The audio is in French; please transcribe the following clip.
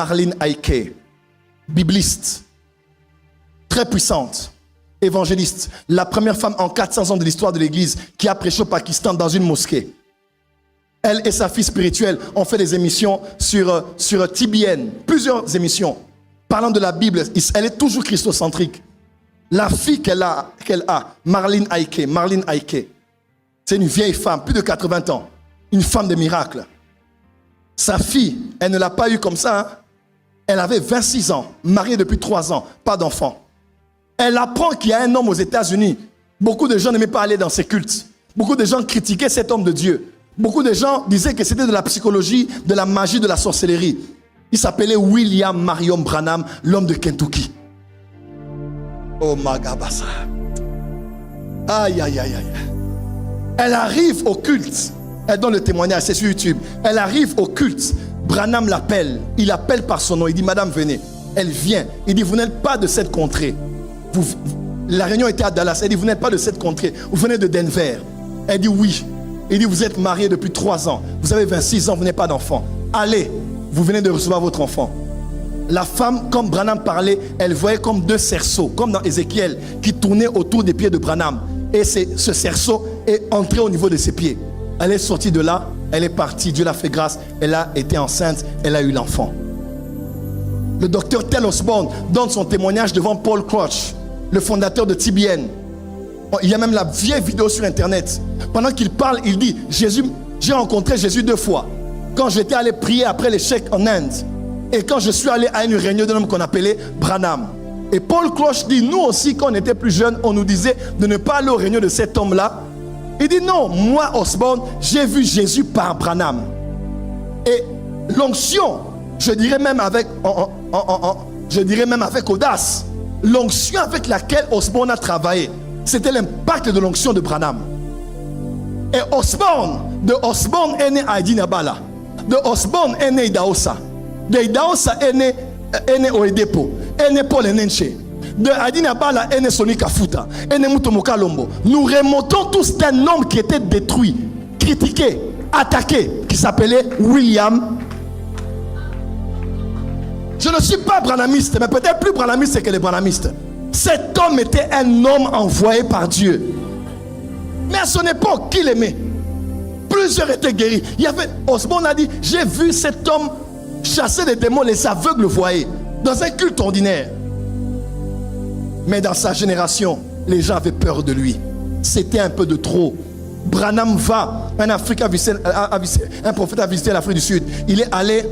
Marlene Aike, bibliste, très puissante, évangéliste, la première femme en 400 ans de l'histoire de l'Église qui a prêché au Pakistan dans une mosquée. Elle et sa fille spirituelle ont fait des émissions sur TBN, plusieurs émissions, parlant de la Bible. Elle est toujours christocentrique. La fille qu'elle a, Marlene Aike, c'est une vieille femme, plus de 80 ans, une femme de miracle. Sa fille, elle ne l'a pas eue comme ça, hein. Elle avait 26 ans, mariée depuis 3 ans, pas d'enfant. Elle apprend qu'il y a un homme aux États-Unis. Beaucoup de gens n'aimaient pas aller dans ces cultes. Beaucoup de gens critiquaient cet homme de Dieu. Beaucoup de gens disaient que c'était de la psychologie, de la magie, de la sorcellerie. Il s'appelait William Marion Branham, l'homme de Kentucky. Oh Magabasa. Aïe, aïe, aïe, aïe. Elle arrive au culte. Elle donne le témoignage, c'est sur YouTube. Elle arrive au culte. Branham l'appelle. Il appelle par son nom. Il dit, madame, venez. Elle vient. Il dit, vous n'êtes pas de cette contrée. La réunion était à Dallas. Elle dit, vous n'êtes pas de cette contrée. Vous venez de Denver. Elle dit, oui. Il dit, vous êtes mariée depuis 3 ans. Vous avez 26 ans, vous n'avez pas d'enfant. Allez, vous venez de recevoir votre enfant. La femme, comme Branham parlait, elle voyait comme 2 cerceaux, comme dans Ézéchiel, qui tournaient autour des pieds de Branham. Et ce cerceau est entré au niveau de ses pieds. Elle est sortie de là, elle est partie, Dieu l'a fait grâce, elle a été enceinte, elle a eu l'enfant. Le docteur Tel Osborne donne son témoignage devant Paul Crouch, le fondateur de TBN. Il y a même la vieille vidéo sur internet. Pendant qu'il parle, il dit, j'ai rencontré Jésus 2 fois. Quand j'étais allé prier après l'échec en Inde, et quand je suis allé à une réunion d'un homme qu'on appelait Branham. Et Paul Crouch dit, nous aussi, quand on était plus jeunes, on nous disait de ne pas aller aux réunions de cet homme-là. Il dit non, moi Osborne, j'ai vu Jésus par Branham. Et l'onction, je dirais même avec audace, l'onction avec laquelle Osborne a travaillé, c'était l'impact de l'onction de Branham. Et de Osborne est né Aïdi Nabala. De Osborne est né Idaosa. De Idaosa est né Oedepo. Est né Paul Enenche. De Adina Bala et Soni Kafuta et Mutomoka Lombo. Nous remontons tous d'un homme qui était détruit, critiqué, attaqué, qui s'appelait William. Je ne suis pas branhamiste, mais peut-être plus branhamiste que les branhamistes. Cet homme était un homme envoyé par Dieu. Mais à son époque, qui l'aimait? Plusieurs étaient guéris. Osborne a dit, j'ai vu cet homme chasser des démons, les aveugles le voyaient, dans un culte ordinaire. Mais dans sa génération, les gens avaient peur de lui. C'était un peu de trop. Branham va, un prophète a visité l'Afrique du Sud. Il est allé